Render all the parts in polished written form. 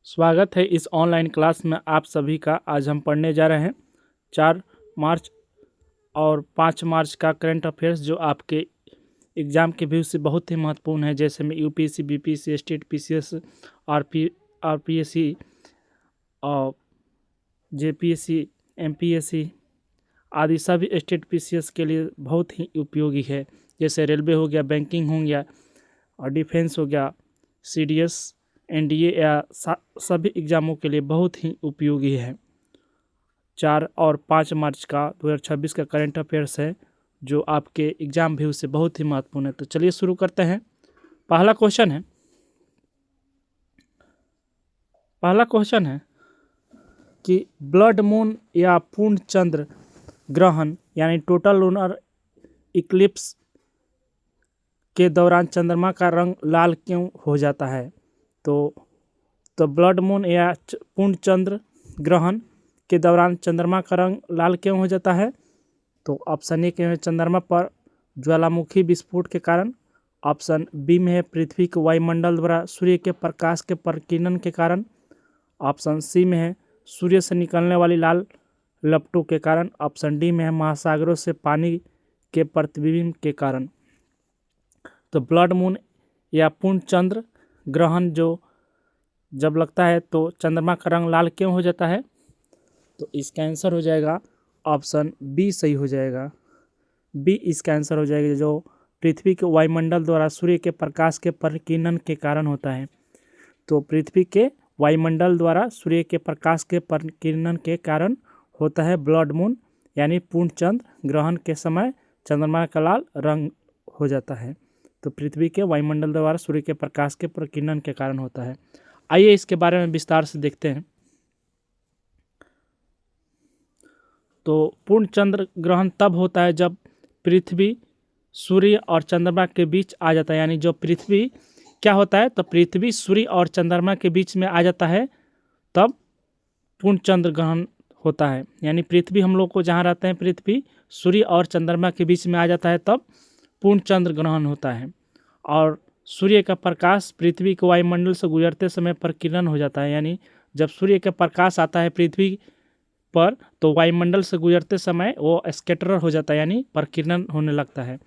स्वागत है इस ऑनलाइन क्लास में आप सभी का। आज हम पढ़ने जा रहे हैं 4 मार्च और 5 मार्च का करंट अफेयर्स, जो आपके एग्ज़ाम के व्यू से बहुत ही महत्वपूर्ण है। जैसे में UPSC, BPSC, state PCS, RPSC और जेपीएससी, एमपीएससी आदि सभी स्टेट पीसीएस के लिए बहुत ही उपयोगी है। जैसे रेलवे हो गया, बैंकिंग हो गया और डिफेंस हो गया, सीडीएस, एनडीए या सभी एग्ज़ामों के लिए बहुत ही उपयोगी है। 4 और 5 मार्च का 2026 का करंट अफेयर्स है, जो आपके एग्ज़ाम व्यू से बहुत ही महत्वपूर्ण है। तो चलिए शुरू करते हैं। पहला क्वेश्चन है कि ब्लड मून या पूर्ण चंद्र ग्रहण यानी टोटल लूनर इक्लिप्स के दौरान चंद्रमा का रंग लाल क्यों हो जाता है? तो ब्लड मून या पूर्ण चंद्र ग्रहण के दौरान चंद्रमा का रंग लाल क्यों हो जाता है? तो ऑप्शन ए के है चंद्रमा पर ज्वालामुखी विस्फोट के कारण, ऑप्शन बी में है पृथ्वी के वायुमंडल द्वारा सूर्य के प्रकाश के प्रकीर्णन के कारण, ऑप्शन सी में है सूर्य से निकलने वाली लाल लपटों के कारण, ऑप्शन डी में है महासागरों से पानी के प्रतिबिंब के कारण। तो ब्लड मून या पूर्ण चंद्र ग्रहण जब लगता है तो चंद्रमा का रंग लाल क्यों हो जाता है? तो इसका आंसर हो जाएगा ऑप्शन बी सही हो जाएगा। बी इसका आंसर हो जाएगा, जो पृथ्वी के वायुमंडल द्वारा सूर्य के प्रकाश के प्रकीर्णन के कारण होता है। तो पृथ्वी के वायुमंडल द्वारा सूर्य के प्रकाश के प्रकीर्णन के कारण होता है ब्लड मून यानी पूर्ण चंद्र ग्रहण के समय चंद्रमा का लाल रंग हो जाता है। तो पृथ्वी के वायुमंडल द्वारा सूर्य के प्रकाश के प्रकीर्णन के कारण होता है। आइए इसके बारे में विस्तार से देखते हैं। तो पूर्ण चंद्र ग्रहण तब होता है जब पृथ्वी सूर्य और चंद्रमा के बीच आ जाता है। यानी जो पृथ्वी क्या होता है, तो पृथ्वी सूर्य और चंद्रमा के बीच में आ जाता है, तब पूर्ण चंद्र ग्रहण होता है। यानी पृथ्वी, हम लोग को जहाँ रहते हैं, पृथ्वी सूर्य और चंद्रमा के बीच में आ जाता है, तब पूर्ण चंद्र ग्रहण होता है। और सूर्य का प्रकाश पृथ्वी के वायुमंडल से गुजरते समय प्रकीर्णन हो जाता है। यानी जब सूर्य का प्रकाश आता है पृथ्वी पर, तो वायुमंडल से गुजरते समय वो स्कैटर हो जाता है, यानी प्रकीर्णन होने लगता है।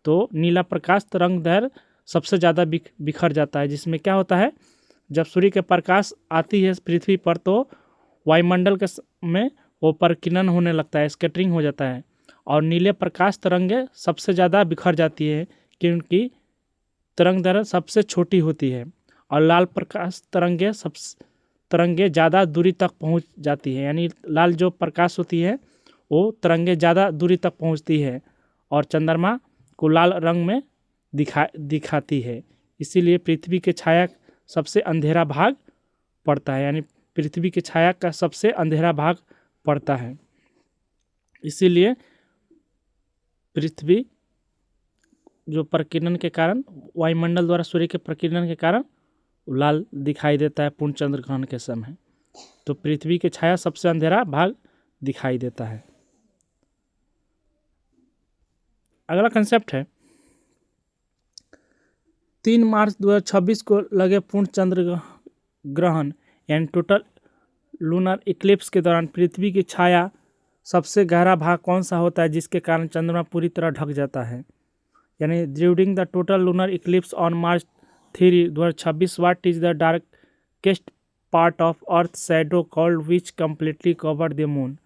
तो नीला प्रकाश तरंगदैर्घ्य सबसे ज़्यादा बिखर जाता है, जिसमें क्या होता है, जब सूर्य के प्रकाश आती है पृथ्वी पर, तो वायुमंडल के में वो प्रकीर्णन होने लगता है, स्कैटरिंग हो जाता है। और नीले प्रकाश तरंगें सबसे ज़्यादा बिखर जाती है, क्योंकि तरंगदैर्घ्य सबसे छोटी होती है। और लाल प्रकाश तरंगें ज़्यादा दूरी तक पहुंच जाती है। यानी लाल जो प्रकाश होती है वो तरंगें ज़्यादा दूरी तक पहुंचती है और चंद्रमा को लाल रंग में दिखाती है। इसीलिए पृथ्वी के छाया सबसे अंधेरा भाग पड़ता है। यानी पृथ्वी की छाया का सबसे अंधेरा भाग पड़ता है। इसीलिए पृथ्वी जो प्रकीर्णन के कारण, वायुमंडल द्वारा सूर्य के प्रकीर्णन के कारण लाल दिखाई देता है पूर्ण चंद्र ग्रहण के समय। तो पृथ्वी की छाया सबसे अंधेरा भाग दिखाई देता है। अगला कंसेप्ट है 3 मार्च 2026 को लगे पूर्ण चंद्र ग्रहण यानी टोटल लूनर इक्लिप्स के दौरान पृथ्वी की छाया सबसे गहरा भाग कौन सा होता है, जिसके कारण चंद्रमा पूरी तरह ढक जाता है? यानी during the total lunar Eclipse on March 3, 2026, what is the darkest part of earth shadow called which completely cover the moon?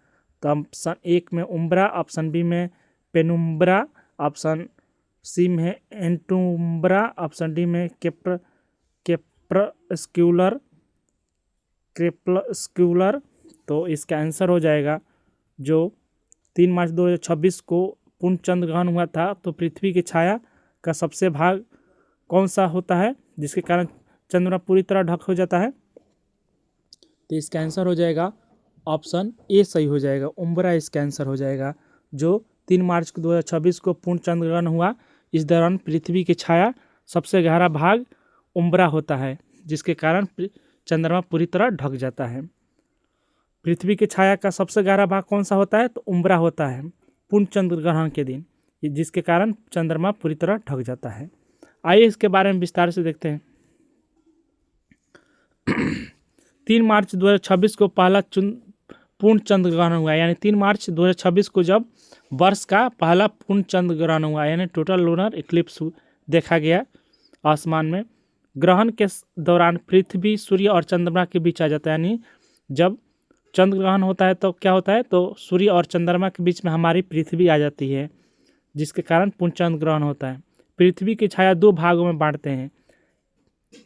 तो ऑप्शन एक में उम्ब्रा, ऑप्शन बी में पेनुम्ब्रा, ऑप्शन सी में एंटुम्ब्रा, ऑप्शन डी में क्रेपस्क्यूलर। तो इसका आंसर हो जाएगा, जो 3 मार्च 2026 को पूर्ण चंद्र ग्रहण हुआ था, तो पृथ्वी की छाया का सबसे भाग कौन सा होता है जिसके कारण चंद्रमा पूरी तरह ढक हो जाता है? तो इसका आंसर हो जाएगा ऑप्शन ए सही हो जाएगा, उम्ब्रा इसका आंसर हो जाएगा। जो 3 मार्च 2026 को पूर्ण चंद्र ग्रहण हुआ, इस दौरान पृथ्वी की छाया सबसे गहरा भाग उम्ब्रा होता है, जिसके कारण चंद्रमा पूरी तरह ढक जाता है। पृथ्वी की छाया का सबसे गहरा भाग कौन सा होता है? तो उम्ब्रा होता है पूर्ण चंद्र ग्रहण के दिन, जिसके कारण चंद्रमा पूरी तरह ढक जाता है। आइए इसके बारे में विस्तार से देखते हैं। 3 मार्च 2026 को पहला पूर्ण चंद्र ग्रहण हुआ, यानी 3 मार्च 2026 को जब वर्ष का पहला पूर्ण चंद्र ग्रहण हुआ, यानी टोटल लूनर इक्लिप्स देखा गया आसमान में। ग्रहण के दौरान पृथ्वी, सूर्य और चंद्रमा के बीच आ जाता है, यानी जब चंद्र ग्रहण होता है तो क्या होता है, तो सूर्य और चंद्रमा के बीच में हमारी पृथ्वी आ जाती है, जिसके कारण पूर्ण चंद्र ग्रहण होता है। पृथ्वी की छाया 2 भागों में बांटते हैं।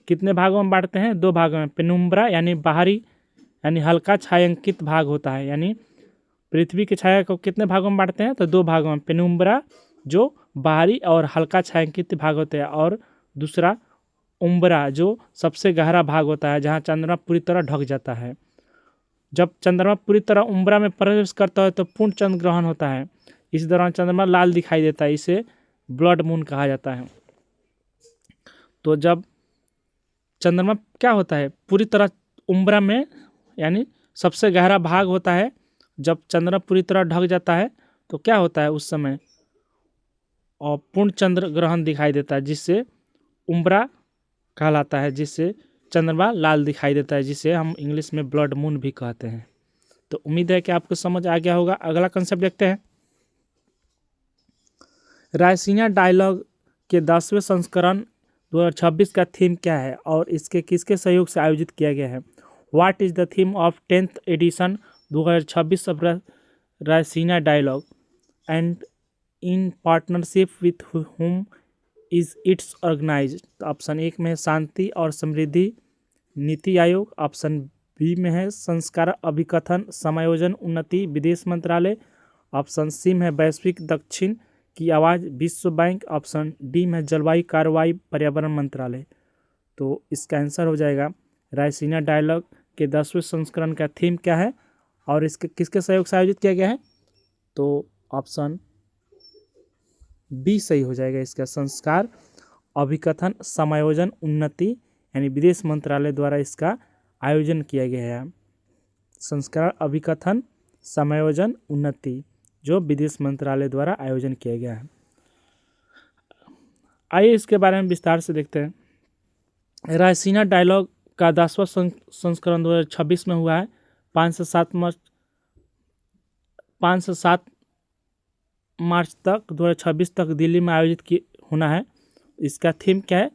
कितने भागों में बांटते हैं? 2 भागों में। पेनुम्ब्रा यानी बाहरी यानी हल्का छायांकित भाग होता है, यानी पृथ्वी की छाया को कितने भागों में बांटते हैं? तो 2 भागों में। पेनुम्ब्रा जो बाहरी और हल्का छायांकित भाग होते हैं, और दूसरा उम्ब्रा जो सबसे गहरा भाग होता है, जहाँ चंद्रमा पूरी तरह ढक जाता है। जब चंद्रमा पूरी तरह उम्ब्रा में प्रवेश करता है तो पूर्ण चंद्र ग्रहण होता है। इस दौरान चंद्रमा लाल दिखाई देता है, इसे ब्लड मून कहा जाता है। तो जब चंद्रमा क्या होता है, पूरी तरह उम्ब्रा में यानी सबसे गहरा भाग होता है, जब चंद्रमा पूरी तरह ढक जाता है तो क्या होता है उस समय, और पूर्ण चंद्र ग्रहण दिखाई देता है, जिससे उम्ब्रा कहलाता है, जिससे चंद्रमा लाल दिखाई देता है, जिसे हम इंग्लिश में ब्लड मून भी कहते हैं। तो उम्मीद है कि आपको समझ आ गया होगा। अगला कंसेप्ट देखते हैं। रायसीना डायलॉग के 10वें संस्करण 2026 का थीम क्या है और इसके किसके सहयोग से आयोजित किया गया है? What is the theme of 10th edition 2026 of Raisina Dialogue and in partnership with whom is it's organised? Option 1 में है शांति और समृद्धि नीति आयोग, ऑप्शन बी में है संस्कार अभिकथन समायोजन उन्नति विदेश मंत्रालय, ऑप्शन सी में है वैश्विक दक्षिण की आवाज़ विश्व बैंक, ऑप्शन डी में जलवायु कार्रवाई पर्यावरण मंत्रालय। तो इसका आंसर हो जाएगा रायसीना डायलॉग के 10वें संस्करण का थीम क्या है और इसके किसके सहयोग से आयोजित किया गया है? तो ऑप्शन बी सही हो जाएगा इसका, संस्कार अभिकथन समायोजन उन्नति यानी विदेश मंत्रालय द्वारा इसका आयोजन किया गया है। संस्कार अभिकथन समायोजन उन्नति जो विदेश मंत्रालय द्वारा आयोजन किया गया है। आइए इसके बारे में विस्तार से देखते हैं। रायसीना डायलॉग का 10वां संस्करण 2026 में हुआ है। 5 से 7 मार्च तक 2026 तक दिल्ली में आयोजित होना है। इसका थीम क्या है?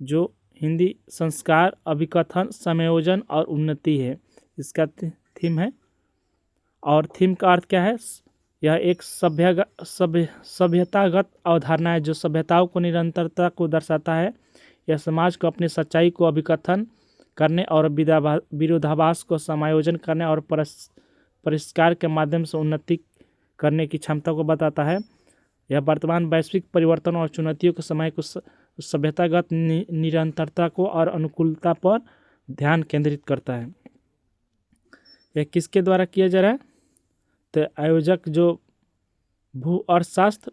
जो हिंदी संस्कार अभिकथन समायोजन और उन्नति है, इसका थीम है। और थीम का अर्थ क्या है? यह एक सभ्यतागत अवधारणा है जो सभ्यताओं को निरंतरता को दर्शाता है। यह समाज को अपनी सच्चाई को अभिकथन करने और विरोधाभास को समायोजन करने और परिष्कार के माध्यम से उन्नति करने की क्षमता को बताता है। यह वर्तमान वैश्विक परिवर्तन और चुनौतियों के समय को सभ्यतागत निरंतरता को और अनुकूलता पर ध्यान केंद्रित करता है। यह किसके द्वारा किया जा रहा है? तो आयोजक जो भू अर्थशास्त्र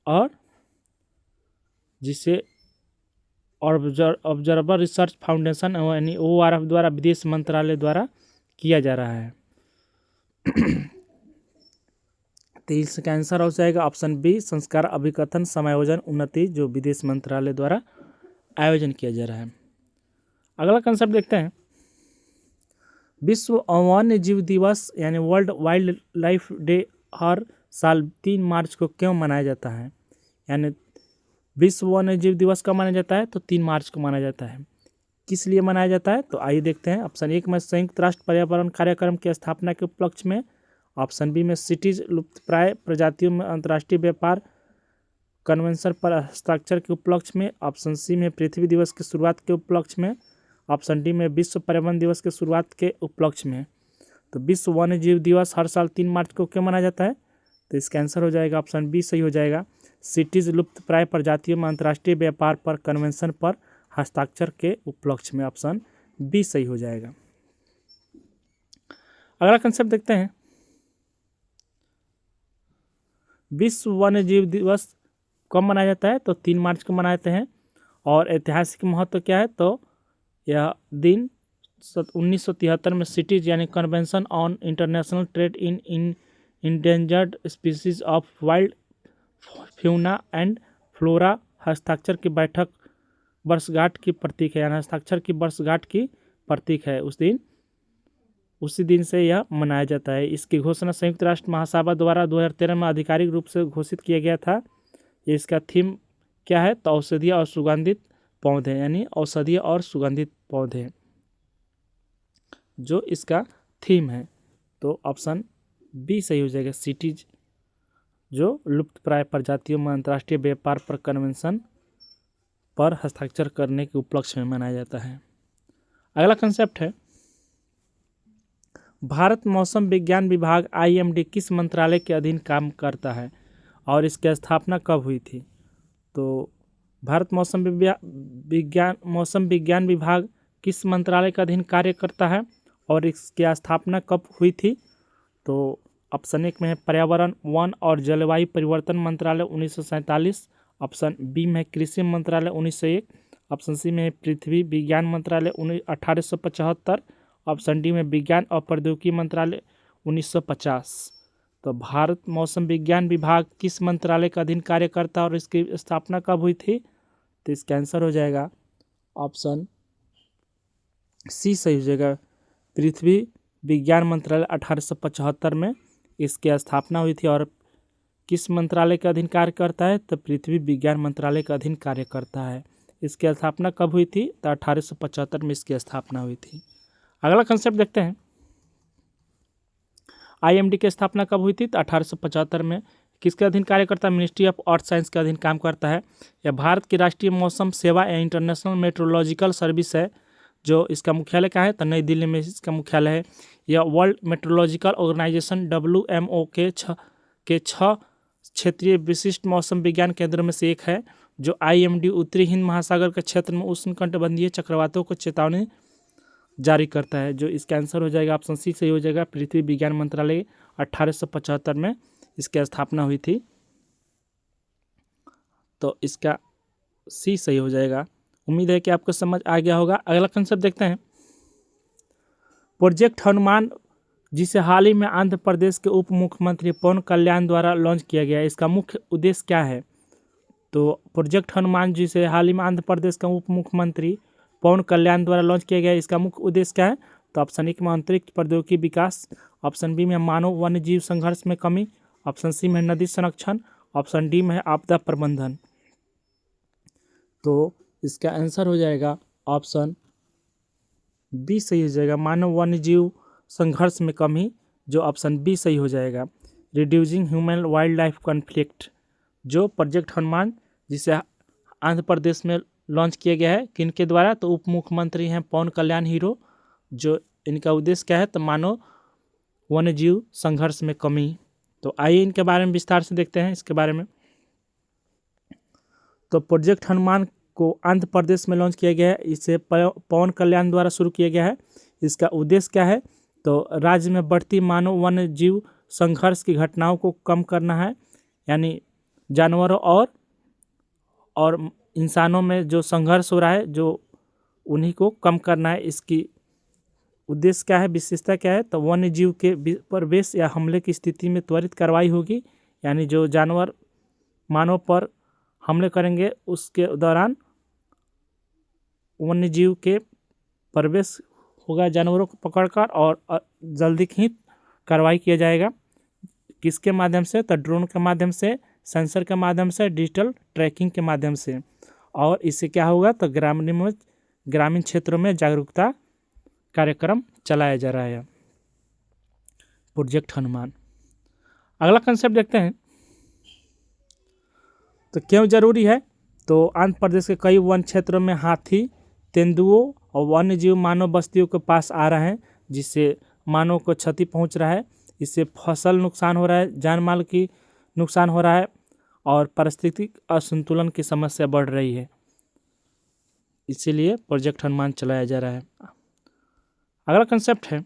और जिसे ऑब्जर्वर रिसर्च फाउंडेशन यानी ORF द्वारा विदेश मंत्रालय द्वारा किया जा रहा है। तो इसका आंसर हो जाएगा ऑप्शन बी संस्कार अभिकथन समायोजन उन्नति जो विदेश मंत्रालय द्वारा आयोजन किया जा रहा है। अगला कंसेप्ट देखते हैं। विश्व वन्य जीव दिवस यानी वर्ल्ड वाइल्ड लाइफ डे हर साल 3 मार्च को क्यों मनाया जाता है? यानी विश्व वन्य जीव दिवस कब मनाया जाता है? तो 3 मार्च को मनाया जाता है। किस लिए मनाया जाता है? तो आइए देखते हैं। ऑप्शन 1 में संयुक्त राष्ट्र पर्यावरण कार्यक्रम की स्थापना के उपलक्ष्य में, ऑप्शन बी में सिटीज लुप्तप्राय प्रजातियों में अंतर्राष्ट्रीय व्यापार कन्वेंशन पर हस्ताक्षर के उपलक्ष्य में, ऑप्शन सी में पृथ्वी दिवस की शुरुआत के उपलक्ष्य में, ऑप्शन डी में विश्व पर्यावरण दिवस के शुरुआत के उपलक्ष्य में। तो विश्व वन्य जीव दिवस हर साल 3 मार्च को क्यों मनाया जाता है? तो इसका आंसर हो जाएगा ऑप्शन बी सही हो जाएगा, सिटीज लुप्तप्राय प्रजातियों में अंतर्राष्ट्रीय व्यापार पर कन्वेंशन पर हस्ताक्षर के उपलक्ष्य में। ऑप्शन बी सही हो जाएगा। अगला कंसेप्ट देखते हैं। विश्व वन्य जीव दिवस कब मनाया जाता है? तो 3 मार्च को मनाते हैं। और ऐतिहासिक महत्व क्या है? तो यह दिन 1973 में सिटीज यानी convention on international trade in endangered species of wild fauna and flora हस्ताक्षर की बैठक वर्षगांठ की प्रतीक है, यानी हस्ताक्षर की वर्षगांठ की प्रतीक है उसी दिन से यह मनाया जाता है। इसकी घोषणा संयुक्त राष्ट्र महासभा द्वारा 2013 में आधिकारिक रूप से घोषित किया गया था। इसका थीम क्या है? तो औषधीय और सुगंधित पौधे, यानी औषधीय और सुगंधित पौधे जो इसका थीम है। तो ऑप्शन बी सही हो जाएगा। सिटीज जो लुप्तप्राय प्रजातियों में अंतर्राष्ट्रीय व्यापार पर कन्वेंशन पर हस्ताक्षर करने के उपलक्ष्य में मनाया जाता है। अगला कंसेप्ट है, भारत मौसम विज्ञान विभाग IMD किस मंत्रालय के अधीन काम करता है और इसकी स्थापना कब हुई थी? तो भारत मौसम विज्ञान विभाग किस मंत्रालय के अधीन कार्य करता है और इसकी स्थापना कब हुई थी? तो ऑप्शन 1 में है पर्यावरण, वन और जलवायु परिवर्तन मंत्रालय 1947, ऑप्शन बी में कृषि मंत्रालय 1901, ऑप्शन सी में पृथ्वी विज्ञान मंत्रालय 1875, ऑप्शन डी में विज्ञान और प्रौद्योगिकी मंत्रालय 1950। तो भारत मौसम विज्ञान विभाग किस मंत्रालय का अधीन कार्य करता है और इसकी स्थापना कब हुई थी? तो इसका आंसर हो जाएगा ऑप्शन सी सही हो जाएगा। पृथ्वी विज्ञान मंत्रालय 1875 में इसकी स्थापना हुई थी। और किस मंत्रालय के अधीन कार्य करता है? तो पृथ्वी विज्ञान मंत्रालय के अधीन कार्य करता है। इसकी स्थापना कब हुई थी? तो 1875 में इसकी स्थापना हुई थी। अगला कंसेप्ट देखते हैं, IMD की स्थापना कब हुई थी? तो 1875 में। किसके अधीन कार्य करता है? मिनिस्ट्री ऑफ अर्थ साइंस के अधीन काम करता है। यह भारत की राष्ट्रीय मौसम सेवा या इंटरनेशनल मेट्रोलॉजिकल सर्विस है, जो इसका मुख्यालय कहाँ है? तो नई दिल्ली में इसका मुख्यालय है। यह वर्ल्ड मेट्रोलॉजिकल ऑर्गेनाइजेशन WMO के 6 क्षेत्रीय विशिष्ट मौसम विज्ञान केंद्रों में से एक है, जो IMD उत्तरी हिंद महासागर के क्षेत्र में उष्णकटिबंधीय चक्रवातों को चेतावनी जारी करता है। जो इसका आंसर हो जाएगा ऑप्शन सी सही हो जाएगा। पृथ्वी विज्ञान मंत्रालय 1875 में इसकी स्थापना हुई थी। तो इसका सी सही हो जाएगा। उम्मीद है कि आपको समझ आ गया होगा। अगला कंसेप्ट देखते हैं, प्रोजेक्ट हनुमान जिसे हाल ही में आंध्र प्रदेश के उप मुख्यमंत्री पवन कल्याण द्वारा लॉन्च किया गया है, इसका मुख्य उद्देश्य क्या है? तो प्रोजेक्ट हनुमान जिसे हाल ही में आंध्र प्रदेश के उप मुख्यमंत्री पवन कल्याण द्वारा लॉन्च किया गया है, इसका मुख्य उद्देश्य क्या है? तो ऑप्शन 1 में अंतरिक्ष प्रौद्योगिकी विकास, ऑप्शन बी में मानव वन्य जीव संघर्ष में कमी, ऑप्शन सी में नदी संरक्षण, ऑप्शन डी में आपदा प्रबंधन। तो इसका आंसर हो जाएगा ऑप्शन बी सही हो जाएगा, मानव वन्य जीव संघर्ष में कमी, जो ऑप्शन बी सही हो जाएगा। Reducing human wild life conflict जो प्रोजेक्ट हनुमान जिसे आंध्र प्रदेश में लॉन्च किया गया है, किनके द्वारा? तो उप मुख्यमंत्री हैं पवन कल्याण हीरो। जो इनका उद्देश्य क्या है? तो मानव वन्य जीव संघर्ष में कमी। तो आइए इनके बारे में विस्तार से देखते हैं इसके बारे में। तो प्रोजेक्ट हनुमान को आंध्र प्रदेश में लॉन्च किया गया है, इसे पवन कल्याण द्वारा शुरू किया गया है। इसका उद्देश्य क्या है? तो राज्य में बढ़ती मानव वन्य जीव संघर्ष की घटनाओं को कम करना है, यानी जानवरों और इंसानों में जो संघर्ष हो रहा है, जो उन्हीं को कम करना है। इसकी उद्देश्य क्या है, विशेषता क्या है? तो वन्य जीव के प्रवेश या हमले की स्थिति में त्वरित कार्रवाई होगी, यानी जो जानवर मानव पर हमले करेंगे उसके दौरान वन्य जीव के प्रवेश होगा जानवरों को पकड़कर, और जल्दी ही कार्रवाई किया जाएगा। किसके माध्यम से? तो ड्रोन के माध्यम से, सेंसर के माध्यम से, डिजिटल ट्रैकिंग के माध्यम से। और इससे क्या होगा? तो ग्रामीण क्षेत्रों में जागरूकता कार्यक्रम चलाया जा रहा है प्रोजेक्ट हनुमान। अगला कंसेप्ट देखते हैं, तो क्यों जरूरी है? तो आंध्र प्रदेश के कई वन क्षेत्रों में हाथी, तेंदुओं और वन्य जीव मानव बस्तियों के पास आ रहे हैं, जिससे मानव को क्षति पहुंच रहा है। इससे फसल नुकसान हो रहा है, जान माल की नुकसान हो रहा है और पारिस्थितिक असंतुलन की समस्या बढ़ रही है। इसीलिए प्रोजेक्ट हनुमान चलाया जा रहा है। अगला कंसेप्ट है,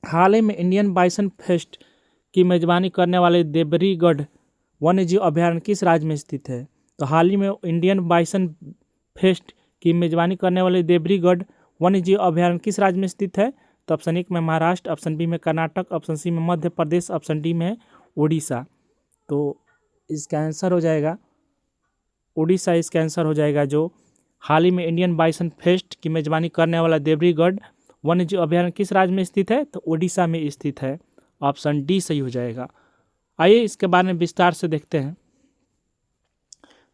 हाल ही में इंडियन बाइसन फेस्ट की मेजबानी करने वाले देबरीगढ़ वन्यजीव अभयारण्य किस राज्य में स्थित है? तो हाल ही में इंडियन बाइसन फेस्ट की मेजबानी करने वाले देबरीगढ़ वन्यजीव अभयारण्य किस राज्य में स्थित है? तो ऑप्शन 1 में महाराष्ट्र, ऑप्शन बी में कर्नाटक, ऑप्शन सी में मध्य प्रदेश, ऑप्शन डी में उड़ीसा। तो इसका आंसर हो जाएगा उड़ीसा। इसका आंसर हो जाएगा, जो हाल ही में इंडियन बाइसन फेस्ट की मेजबानी करने वाला देवरीगढ़ वन्यजीव अभयारण्य किस राज्य में स्थित है? तो उड़ीसा में स्थित है। ऑप्शन डी सही हो जाएगा। आइए इसके बारे में विस्तार से देखते हैं।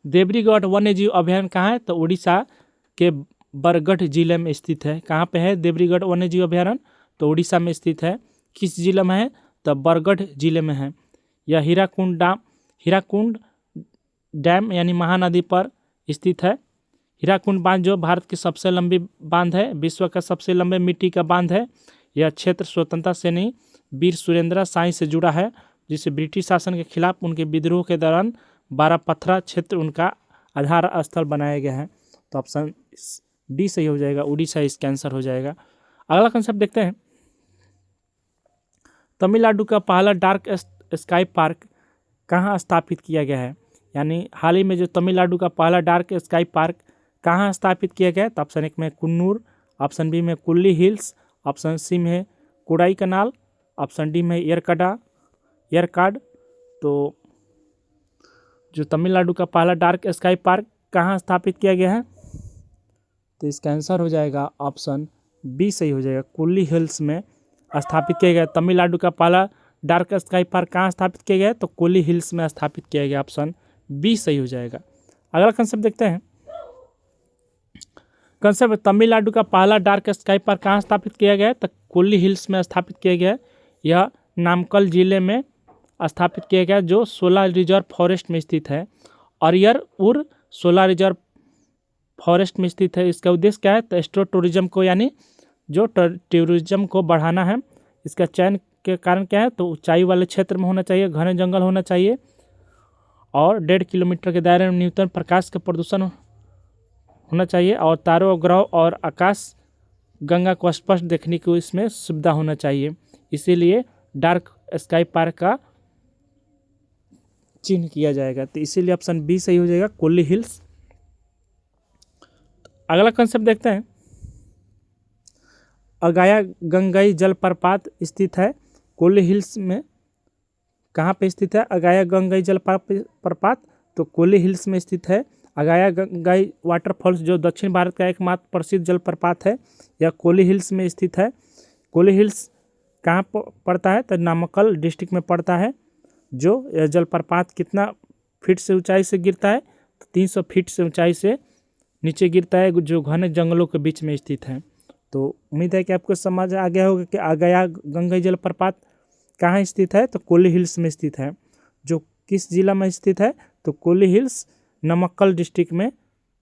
देवरीगढ़ वन्यजीव अभयारण्य कहाँ है? तो उड़ीसा के बरगढ़ जिले में स्थित है। कहाँ पे है देवरीगढ़ वन्यजीव अभयारण्य? तो उड़ीसा में स्थित है। किस जिले में है? तो बरगढ़ जिले में है। यह हीराकुंड डैम यानी महानदी पर स्थित है। हीराकुंड बांध जो भारत की सबसे लंबी बांध है, विश्व का सबसे लंबे मिट्टी का बांध है। यह क्षेत्र स्वतंत्रता सेनानी वीर सुरेंद्र साई से जुड़ा है, जिसे ब्रिटिश शासन के खिलाफ उनके विद्रोह के दौरान बारापथरा क्षेत्र उनका आधार स्थल बनाया गया है। तो ऑप्शन डी सही हो जाएगा, उड़ीसा इसका आंसर हो जाएगा। अगला कंसेप्ट देखते हैं। तमिलनाडु का पहला डार्क स्काई पार्क कहाँ स्थापित किया गया है? यानी हाल ही में जो तमिलनाडु का पहला डार्क स्काई पार्क कहाँ स्थापित किया गया है? तो ऑप्शन 1 में कुन्नूर, ऑप्शन बी में कुल्ली हिल्स, ऑप्शन सी में कोडाई कनाल, ऑप्शन डी में एयरकाड। तो जो तमिलनाडु का पहला डार्क स्काई पार्क कहाँ स्थापित किया गया है? तो इसका आंसर हो जाएगा ऑप्शन बी सही हो जाएगा, कुल्ली हिल्स में स्थापित किया गया। तमिलनाडु का पहला डार्क स्काई पार्क कहाँ स्थापित किया गया है? तो कुल्ली हिल्स में स्थापित किया गया। ऑप्शन बी सही हो जाएगा। अगला कंसेप्ट देखते हैं। कंसेप्ट तमिलनाडु का पहला डार्क स्काई पार्क कहाँ स्थापित किया गया है? तो कुल्ली हिल्स में स्थापित किया गया है। यह नामक्कल जिले में स्थापित किया गया, जो 16 रिजर्व फॉरेस्ट में स्थित है। अरियर 16 रिजर्व फॉरेस्ट में स्थित है। इसका उद्देश्य क्या है? तो एस्ट्रो टूरिज्म को, यानी जो टूरिज्म को बढ़ाना है। इसका चयन के कारण क्या है? तो ऊंचाई वाले क्षेत्र में होना चाहिए, घने जंगल होना चाहिए, और 1.5 किलोमीटर के दायरे में न्यूनतम प्रकाश का प्रदूषण होना चाहिए, और तारों, ग्रह और आकाश गंगा को स्पष्ट देखने की इसमें सुविधा होना चाहिए। इसीलिए डार्क स्काई पार्क का चिन्ह किया जाएगा। तो इसीलिए ऑप्शन बी सही हो जाएगा, कुल्ली हिल्स। अगला कंसेप्ट देखते हैं। अगाया गंगई जलप्रपात स्थित है कुल्ली हिल्स में। कहाँ पे स्थित है अगाया गंगई जलप्रपात? तो कुल्ली हिल्स में स्थित है। अगाया गंगई वाटरफॉल्स जो दक्षिण भारत का एकमात्र प्रसिद्ध जलप्रपात है, यह कुल्ली हिल्स में स्थित है। कुल्ली हिल्स कहाँ पड़ता है? तो नामक्कल डिस्ट्रिक्ट में पड़ता है। जो यह जलप्रपात कितना फीट से ऊंचाई से गिरता है? तो 300 फीट से ऊंचाई से नीचे गिरता है, जो घने जंगलों के बीच में स्थित है। तो उम्मीद है कि आपको समझ आ गया होगा कि अगाया गंगई जलप्रपात कहाँ स्थित है? तो कुल्ली हिल्स में स्थित है। जो किस जिला में स्थित है? तो कुल्ली हिल्स नमक्कल डिस्ट्रिक्ट में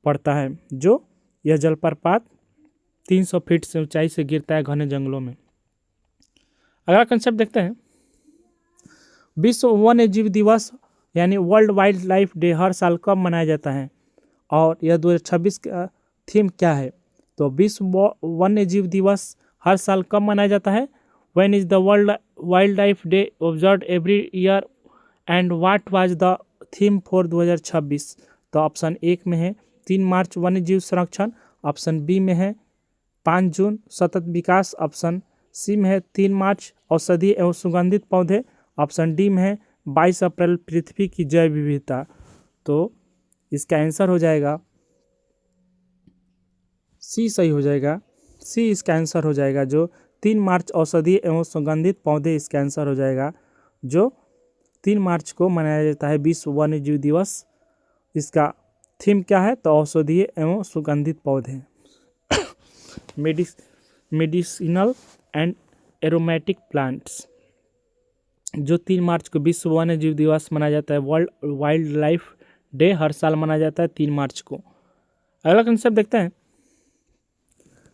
पड़ता है। जो यह जलप्रपात 300 फीट से ऊंचाई से गिरता है घने जंगलों में। अगला कंसेप्ट देखते हैं। विश्व वन्य जीव दिवस यानी वर्ल्ड वाइल्ड लाइफ डे हर साल कब मनाया जाता है? और यह 2026 का थीम क्या है? तो विश्व वन्य जीव दिवस हर साल कब मनाया जाता है? When is the world wild life day observed every year and what was the theme for 2026? तो ऑप्शन 1 में है 3 मार्च वन्य जीव संरक्षण, ऑप्शन बी में है 5 जून सतत विकास, ऑप्शन सी में है 3 मार्च औषधीय एवं सुगंधित पौधे, ऑप्शन डी में है 22 अप्रैल पृथ्वी की जैव विविधता। तो इसका आंसर हो जाएगा सी सही हो जाएगा। सी इसका आंसर हो जाएगा, जो 3 मार्च औषधीय एवं सुगंधित पौधे इसका आंसर हो जाएगा, जो 3 मार्च को मनाया जाता है विश्व वन्य जीव दिवस। इसका थीम क्या है? तो औषधीय एवं सुगंधित पौधे मेडिसिनल एंड एरोमेटिक प्लांट्स। जो 3 मार्च को विश्व वन्य जीव दिवस मनाया जाता है, वर्ल्ड वाइल्ड लाइफ डे हर साल मनाया जाता है 3 मार्च को। अगला कंसेप्ट देखते हैं।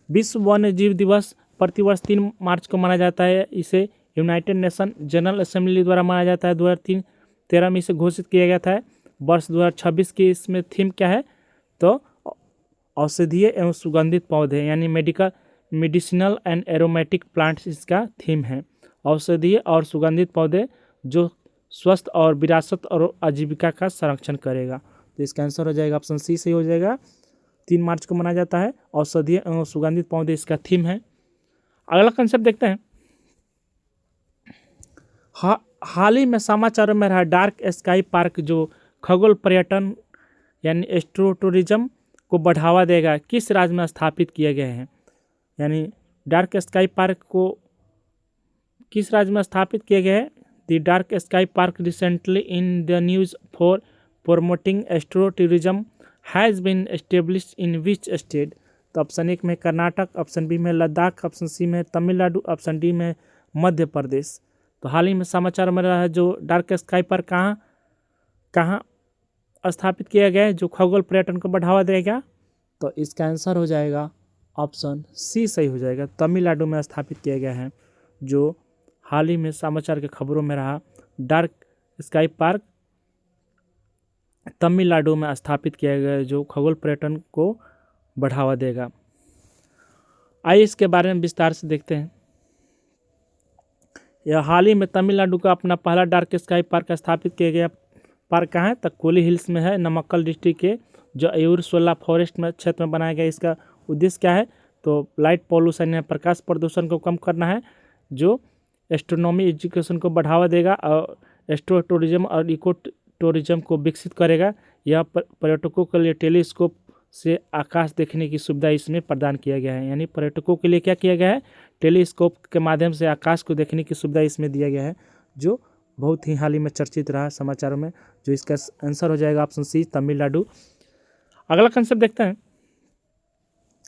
विश्व वन्य जीव दिवस प्रतिवर्ष 3 मार्च को मनाया जाता है। इसे यूनाइटेड नेशन जनरल असेंबली द्वारा मनाया जाता है। 2013 में इसे घोषित किया गया था। वर्ष 2026 की इसमें थीम क्या है? तो औषधीय एवं सुगंधित पौधे यानी मेडिसिनल एंड एरोमेटिक प्लांट्स इसका थीम है। औषधीय और सुगंधित पौधे जो स्वस्थ और विरासत और आजीविका का संरक्षण करेगा। तो इसका आंसर हो जाएगा ऑप्शन सी सही हो जाएगा। 3 मार्च को मनाया जाता है, औषधीय एवं सुगंधित पौधे इसका थीम है। अगला कंसेप्ट देखते हैं। हाल ही में समाचारों में रहा डार्क स्काई पार्क जो खगोल पर्यटन यानी एस्ट्रो टूरिज्म को बढ़ावा देगा किस राज्य में स्थापित किए गए हैं, यानी डार्क स्काई पार्क को किस राज्य में स्थापित किए गए हैं। The dark sky park recently in the news for promoting astro tourism has been established in which state. तो ऑप्शन 1 में कर्नाटक, ऑप्शन बी में लद्दाख, ऑप्शन सी में तमिलनाडु, ऑप्शन डी में मध्य प्रदेश। तो हाल ही में समाचार में रहा है जो डार्क स्काई पर कहाँ स्थापित किया गया है जो खगोल पर्यटन को बढ़ावा देगा। तो इसका आंसर हो जाएगा ऑप्शन सी सही हो जाएगा, तमिलनाडु में स्थापित किया गया है। जो हाल ही में समाचार के खबरों में रहा डार्क स्काई पार्क तमिलनाडु में स्थापित किया गया है जो खगोल पर्यटन को बढ़ावा देगा। आइए इसके बारे में विस्तार से देखते हैं। यह हाल ही में तमिलनाडु का अपना पहला डार्क स्काई पार्क स्थापित किया गया पार्क कहाँ है, तो कोली हिल्स में है, नमक्कल डिस्ट्रिक्ट के जो अयूर सोला फॉरेस्ट में क्षेत्र में बनाया गया। इसका उद्देश्य क्या है, तो लाइट पॉल्यूशन या प्रकाश प्रदूषण को कम करना है, जो एस्ट्रोनॉमी एजुकेशन को बढ़ावा देगा और एस्ट्रो टूरिज्म और इको टूरिज्म को विकसित करेगा। यह पर्यटकों के लिए टेलीस्कोप से आकाश देखने की सुविधा इसमें प्रदान किया गया है, यानी पर्यटकों के लिए क्या किया गया है, टेलीस्कोप के माध्यम से आकाश को देखने की सुविधा इसमें दिया गया है, जो बहुत ही हाल ही में चर्चित रहा समाचारों में। जो इसका आंसर हो जाएगा ऑप्शन सी तमिलनाडु। अगला कंसेप्ट देखते हैं।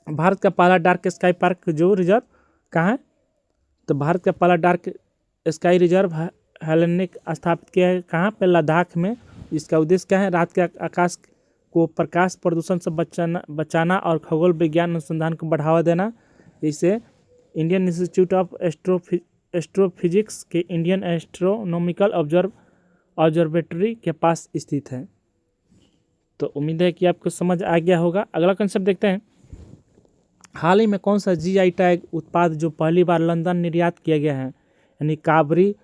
भारत का पहला डार्क स्काई पार्क जो रिजर्व कहाँ है, तो भारत का पहला डार्क स्काई रिजर्व हेलेनिक स्थापित किया है कहाँ पे, लद्दाख में। इसका उद्देश्य क्या है, रात के आकाश को प्रकाश प्रदूषण से बचाना और खगोल विज्ञान अनुसंधान को बढ़ावा देना। इसे इंडियन इंस्टीट्यूट ऑफ एस्ट्रोफिजिक्स के इंडियन एस्ट्रोनॉमिकल ऑब्जर्वेटरी के पास स्थित है। तो उम्मीद है कि आपको समझ आ गया होगा। अगला कंसेप्ट देखते हैं। हाल ही में कौन सा जीआई टैग उत्पाद जो पहली बार लंदन निर्यात किया गया है, यानी काबरी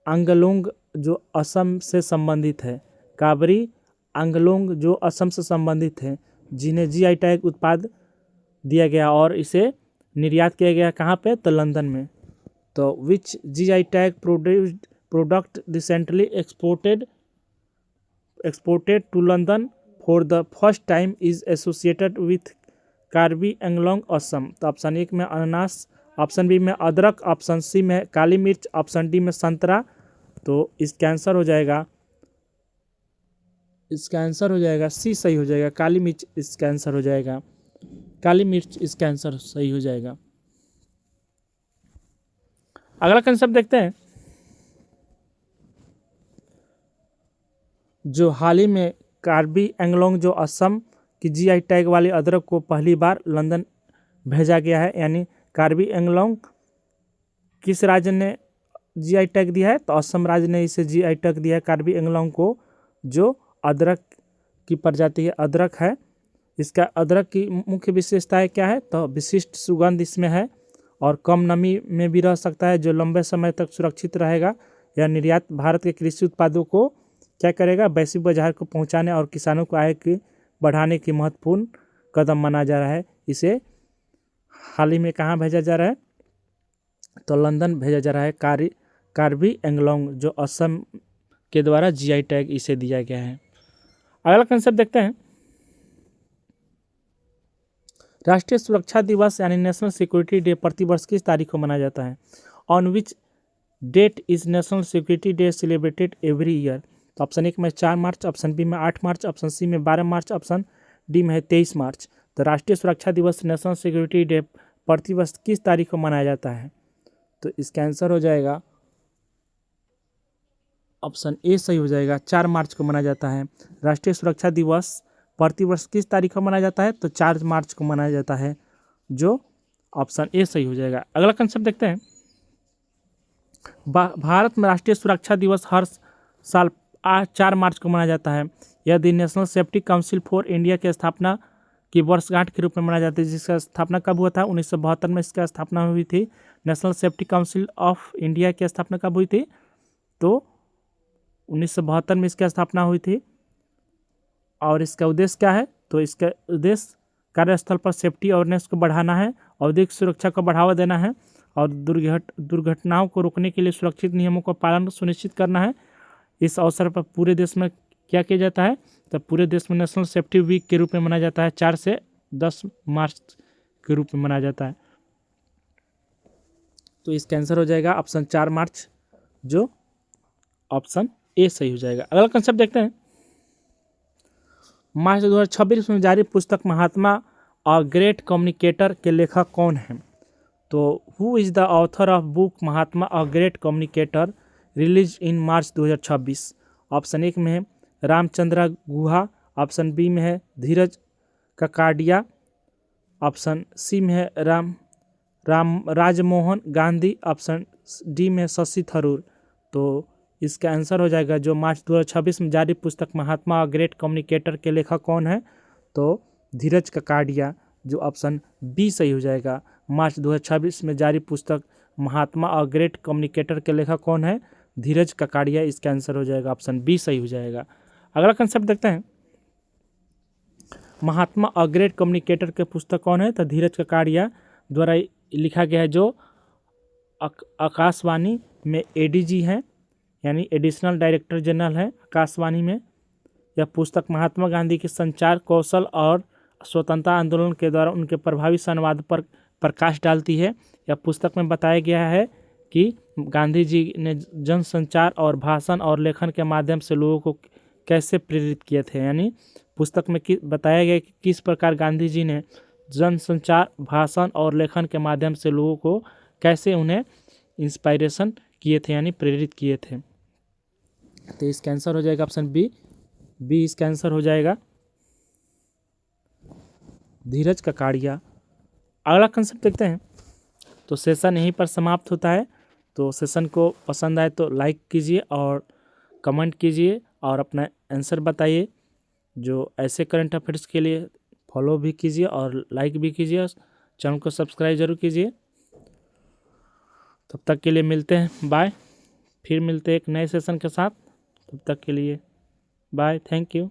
आंगलोंग जो असम से संबंधित है, काबरी आंगलोंग जो असम से संबंधित है, जिन्हें जीआई टैग उत्पाद दिया गया और इसे निर्यात किया गया कहाँ पे, तो लंदन में। तो which GI tag product recently exported to London for the first time is associated with Karbi Anglong Assam. तो ऑप्शन 1 में अनानास, ऑप्शन बी में अदरक, ऑप्शन सी में काली मिर्च, ऑप्शन डी में संतरा। तो इसका आंसर हो जाएगा सी सही हो जाएगा, काली मिर्च इसका आंसर हो जाएगा, काली मिर्च इसका आंसर सही हो जाएगा। अगला कंसेप्ट देखते हैं। जो हाल ही में कार्बी एंगलोंग जो असम की जीआई टैग वाले अदरक को पहली बार लंदन भेजा गया है, यानी कार्बी एंगलोंग किस राज्य ने जीआई टैग दिया है, तो असम राज्य ने इसे जीआई टैग दिया है कार्बी एंगलोंग को, जो अदरक की प्रजाति है, अदरक है। इसका अदरक की मुख्य विशेषताएं क्या है, तो विशिष्ट सुगंध इसमें है और कम नमी में भी रह सकता है, जो लंबे समय तक सुरक्षित रहेगा। यह निर्यात भारत के कृषि उत्पादों को क्या करेगा, वैश्विक बाजार को पहुंचाने और किसानों को आय की बढ़ाने की महत्वपूर्ण कदम माना जा रहा है। इसे हाल ही में कहाँ भेजा जा रहा है, तो लंदन भेजा जा रहा है कार्बी एंगलोंग जो असम के द्वारा जीआई टैग इसे दिया गया है। अगला कंसेप्ट देखते हैं। राष्ट्रीय सुरक्षा दिवस यानी नेशनल सिक्योरिटी डे प्रतिवर्ष किस तारीख को मनाया जाता है, on which date is national security day celebrated every year. तो ऑप्शन 1 में 4 मार्च, ऑप्शन बी में 8 मार्च, ऑप्शन सी में 12 मार्च, ऑप्शन डी में है 23 मार्च। तो राष्ट्रीय सुरक्षा दिवस नेशनल सिक्योरिटी डे प्रतिवर्ष किस तारीख को मनाया जाता है, तो इसका आंसर हो जाएगा ऑप्शन ए सही हो जाएगा, 4 मार्च को मनाया जाता है। राष्ट्रीय सुरक्षा दिवस प्रतिवर्ष किस तारीख को मनाया जाता है, तो 4 मार्च को मनाया जाता है, जो ऑप्शन ए सही हो जाएगा। अगला कंसेप्ट देखते हैं। भारत में राष्ट्रीय सुरक्षा दिवस हर साल 4 मार्च को मनाया जाता है। यह दिन national safety council for India की स्थापना की वर्षगांठ के रूप में मनाया जाता है, जिसका स्थापना कब हुआ था, 1972 में इसका स्थापना हुई थी। National safety council of India की स्थापना कब हुई थी, तो 1972 में इसकी स्थापना हुई थी। और इसका उद्देश्य क्या है, तो इसका उद्देश्य कार्यस्थल पर सेफ्टी अवेयरनेस को बढ़ाना है, औद्योगिक सुरक्षा को बढ़ावा देना है और दुर्घटनाओं को रोकने के लिए सुरक्षित नियमों का पालन सुनिश्चित करना है। इस अवसर पर पूरे देश में क्या किया जाता है, तो पूरे देश में नेशनल सेफ्टी वीक के रूप में मनाया जाता है 4 से 10 मार्च के रूप में मनाया जाता है। तो इसका आंसर हो जाएगा ऑप्शन 4 मार्च, जो ऑप्शन ए सही हो जाएगा। अगला कंसेप्ट देखते हैं। मार्च 2026 में जारी पुस्तक महात्मा अ ग्रेट कम्युनिकेटर के लेखक कौन हैं? तो who is the author of book Mahatma a great communicator release in March 2026? Option एक में है रामचंद्र गुहा, ऑप्शन बी में है धीरज ककाडिया, ऑप्शन सी में है राजमोहन गांधी, ऑप्शन डी में शशि थरूर। तो इसका आंसर हो जाएगा जो मार्च 2026 में जारी पुस्तक महात्मा और ग्रेट कम्युनिकेटर के लेखक कौन है? तो धीरज ककाडिया, जो ऑप्शन बी सही हो जाएगा। मार्च 2026 में जारी पुस्तक महात्मा और ग्रेट कम्युनिकेटर के लेखक कौन है? धीरज ककाडिया। इसका आंसर हो जाएगा ऑप्शन बी सही हो जाएगा। अगला कंसेप्ट देखते हैं। महात्मा और ग्रेट कम्युनिकेटर के पुस्तक कौन है? तो धीरज ककाडिया द्वारा लिखा गया है, जो आकाशवाणी में एडीजी हैं, यानी एडिशनल डायरेक्टर जनरल है आकाशवाणी में। यह पुस्तक महात्मा गांधी के संचार कौशल और स्वतंत्रता आंदोलन के द्वारा उनके प्रभावी संवाद पर प्रकाश डालती है। यह पुस्तक में बताया गया है कि गांधी जी ने जनसंचार और भाषण और लेखन के माध्यम से लोगों को कैसे प्रेरित किए थे, यानी पुस्तक में बताया गया कि किस प्रकार गांधी जी ने जनसंचार, भाषण और लेखन के माध्यम से लोगों को कैसे उन्हें इंस्पायरेशन किए थे, यानी प्रेरित किए थे। तो इसका आंसर हो जाएगा ऑप्शन बी इसका आंसर हो जाएगा धीरज ककाडिया। अगला कंसेप्ट देखते हैं। तो सेशन यहीं पर समाप्त होता है। तो सेशन को पसंद आए तो लाइक कीजिए और कमेंट कीजिए और अपना आंसर बताइए। जो ऐसे करंट अफेयर्स के लिए फॉलो भी कीजिए और लाइक भी कीजिए, चैनल को सब्सक्राइब जरूर कीजिए। तब तक के लिए मिलते हैं, बाय। फिर मिलते हैं एक नए सेशन के साथ। तब तक के लिए बाय, थैंक यू।